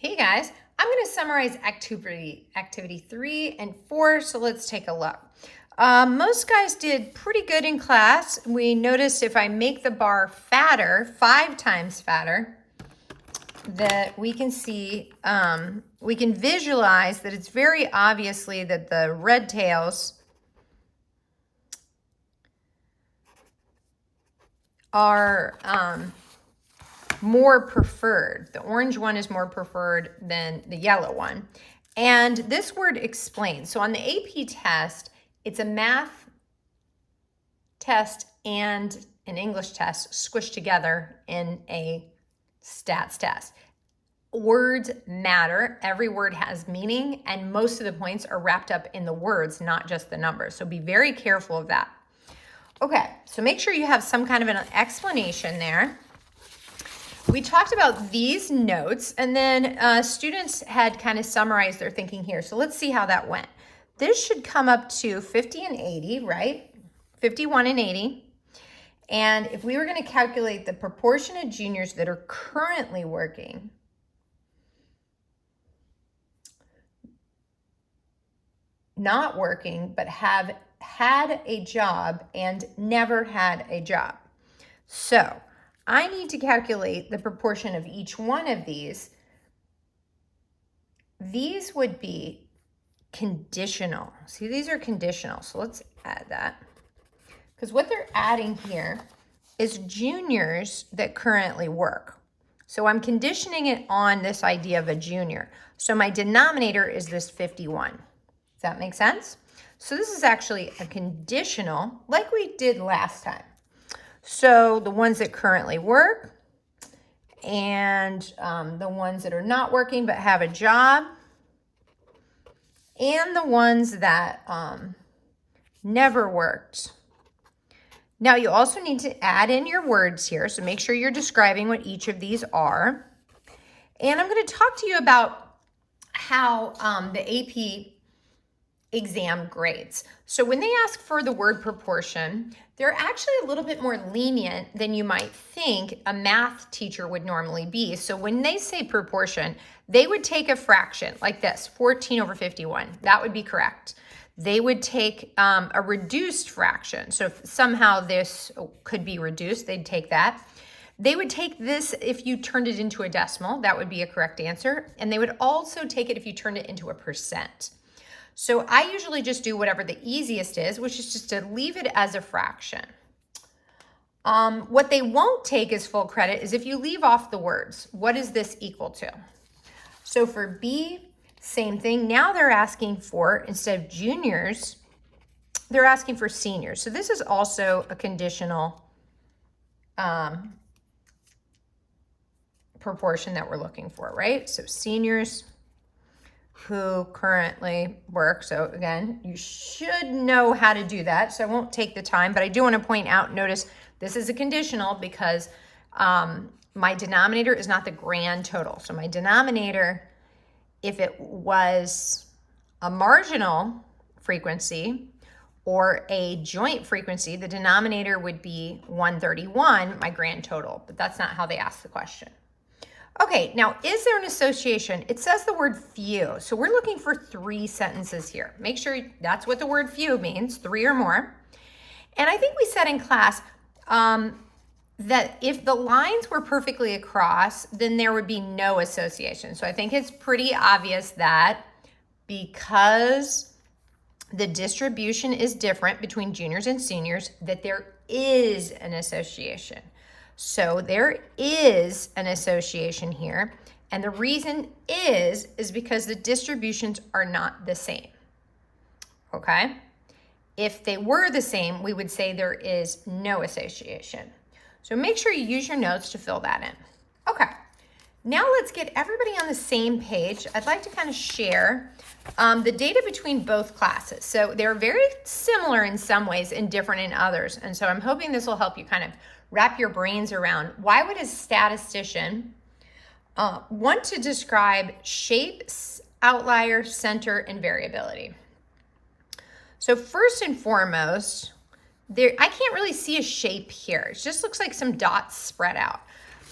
Hey guys, I'm going to summarize activity 3 and 4, so let's take a look. Most guys did pretty good in class. We noticed if I make the bar fatter, 5 times fatter, that we can see, we can visualize that it's very obviously that the red tails are more preferred. The orange one is more preferred than the yellow one. And this word explains. So on the AP test, it's a math test and an English test squished together in a stats test. Words matter. Every word has meaning, and most of the points are wrapped up in the words, not just the numbers. So be very careful of that. Okay, so make sure you have some kind of an explanation there. We talked about these notes, and then students had kind of summarized their thinking here. So let's see how that went. This should come up to 50 and 80, right? 51 and 80. And if we were going to calculate the proportion of juniors that are currently working, not working, but have had a job and never had a job. So I need to calculate the proportion of each one of these. These would be conditional. See, these are conditional. So let's add that. Because what they're adding here is juniors that currently work. So I'm conditioning it on this idea of a junior. So my denominator is this 51. Does that make sense? So this is actually a conditional like we did last time. So the ones that currently work and the ones that are not working but have a job and the ones that never worked. Now you also need to add in your words here, so make sure you're describing what each of these are. And I'm going to talk to you about how the AP exam grades. So when they ask for the word proportion, they're actually a little bit more lenient than you might think a math teacher would normally be. So when they say proportion, they would take a fraction like this, 14 over 51. That would be correct. They would take a reduced fraction. So if somehow this could be reduced, they'd take that. They would take this if you turned it into a decimal. That would be a correct answer. And they would also take it if you turned it into a percent. So I usually just do whatever the easiest is, which is just to leave it as a fraction. What they won't take as full credit is if you leave off the words. What is this equal to? So for B, same thing. Now they're asking for, instead of juniors, they're asking for seniors. So this is also a conditional proportion that we're looking for, right? So seniors who currently work. So again, you should know how to do that. So I won't take the time, but I do want to point out, notice this is a conditional because my denominator is not the grand total. So my denominator, if it was a marginal frequency or a joint frequency, the denominator would be 131, my grand total, but that's not how they ask the question. Okay, now is there an association? It says the word few. So we're looking for 3 sentences here. Make sure that's what the word few means, 3 or more. And I think we said in class that if the lines were perfectly across, then there would be no association. So I think it's pretty obvious that because the distribution is different between juniors and seniors, that there is an association. So there is an association here, and the reason is because the distributions are not the same, okay? If they were the same, we would say there is no association. So make sure you use your notes to fill that in. Okay, now let's get everybody on the same page. I'd like to kind of share the data between both classes. So they're very similar in some ways and different in others, and so I'm hoping this will help you kind of wrap your brains around why would a statistician want to describe shapes, outlier, center, and variability. So first and foremost, I can't really see a shape here. It just looks like some dots spread out.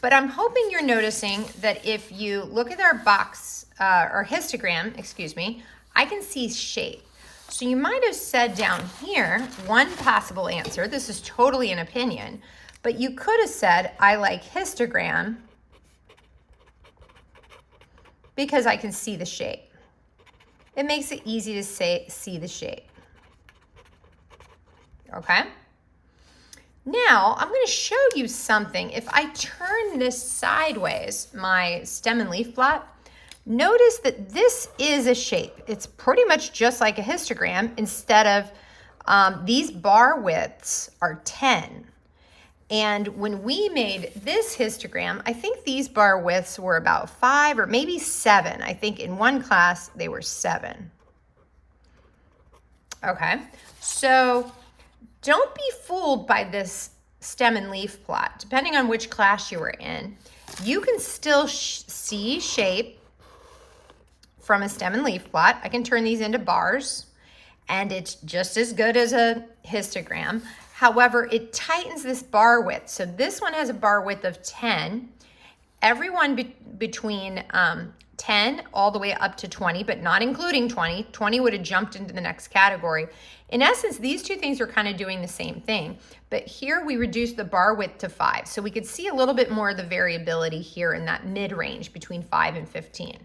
But I'm hoping you're noticing that if you look at our box, or histogram, excuse me, I can see shape. So you might have said down here, one possible answer, this is totally an opinion, but you could have said, I like histogram because I can see the shape. It makes it easy to see the shape. Okay? Now, I'm going to show you something. If I turn this sideways, my stem and leaf plot, notice that this is a shape. It's pretty much just like a histogram. Instead of these bar widths are 10. And when we made this histogram, I think these bar widths were about 5 or maybe 7. I think in one class they were 7. Okay, so don't be fooled by this stem and leaf plot. Depending on which class you were in, you can still see shape from a stem and leaf plot. I can turn these into bars, and it's just as good as a histogram. However, it tightens this bar width. So this one has a bar width of 10. Everyone between 10 all the way up to 20, but not including 20. 20 would have jumped into the next category. In essence, these two things are kind of doing the same thing, but here we reduced the bar width to 5. So we could see a little bit more of the variability here in that mid-range between 5 and 15.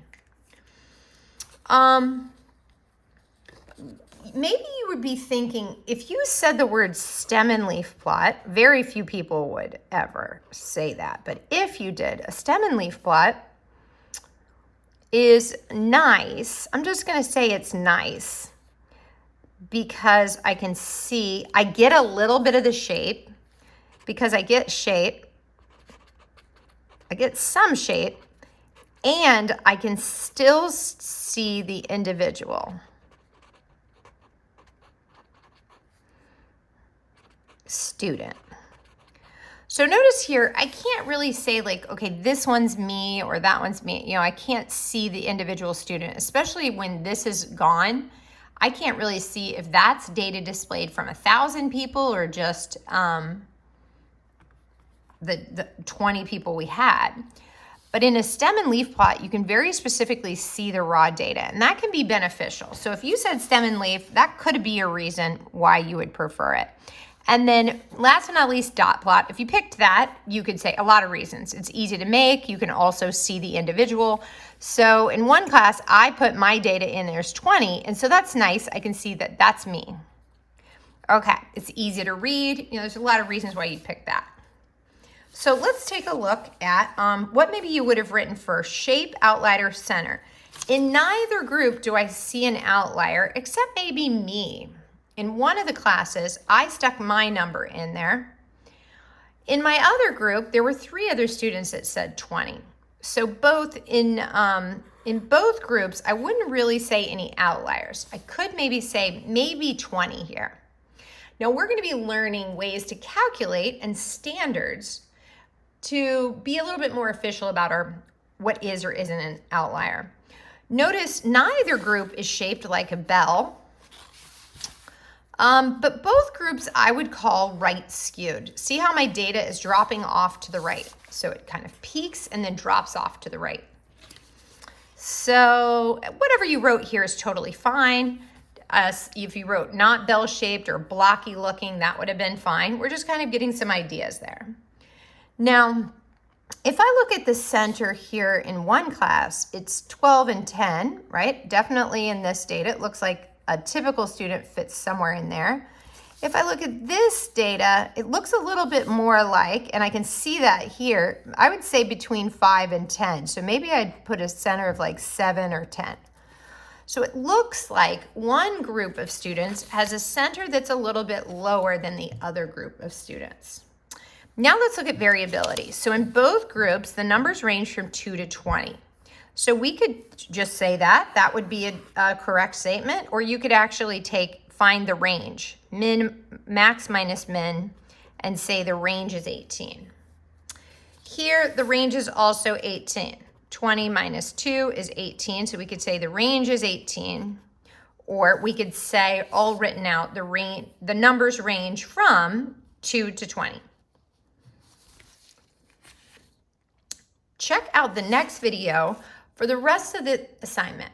Maybe you would be thinking, if you said the word stem and leaf plot, very few people would ever say that. But if you did, a stem and leaf plot is nice. I'm just going to say it's nice because I can see, I get a little bit of the shape because I get shape. I get some shape, and I can still see the individual. Student. So notice here, I can't really say like, okay, this one's me or that one's me. You know, I can't see the individual student, especially when this is gone. I can't really see if that's data displayed from 1,000 people or just the 20 people we had. But in a stem and leaf plot, you can very specifically see the raw data, and that can be beneficial. So if you said stem and leaf, that could be a reason why you would prefer it. And then last but not least, dot plot. If you picked that, you could say a lot of reasons. It's easy to make. You can also see the individual. So in one class, I put my data in, there's 20. And so that's nice. I can see that that's me. Okay, it's easy to read. You know, there's a lot of reasons why you'd pick that. So let's take a look at what maybe you would have written for shape, outlier, center. In neither group do I see an outlier except maybe me. In one of the classes, I stuck my number in there. In my other group, there were 3 other students that said 20. So both in both groups, I wouldn't really say any outliers. I could maybe say maybe 20 here. Now we're going to be learning ways to calculate and standards to be a little bit more official about what is or isn't an outlier. Notice neither group is shaped like a bell. But both groups I would call right skewed. See how my data is dropping off to the right. So it kind of peaks and then drops off to the right. So whatever you wrote here is totally fine. If you wrote not bell-shaped or blocky looking, that would have been fine. We're just kind of getting some ideas there. Now, if I look at the center here in one class, it's 12 and 10, right? Definitely in this data, it looks like a typical student fits somewhere in there. If I look at this data, it looks a little bit more like, and I can see that here, I would say between 5 and 10. So maybe I'd put a center of like 7 or 10. So it looks like one group of students has a center that's a little bit lower than the other group of students. Now let's look at variability. So in both groups, the numbers range from 2 to 20. So we could just say that would be a correct statement, or you could actually find the range, max minus min, and say the range is 18. Here, the range is also 18. 20 minus 2 is 18, so we could say the range is 18, or we could say, all written out, the numbers range from 2 to 20. check out the next video for the rest of the assignment.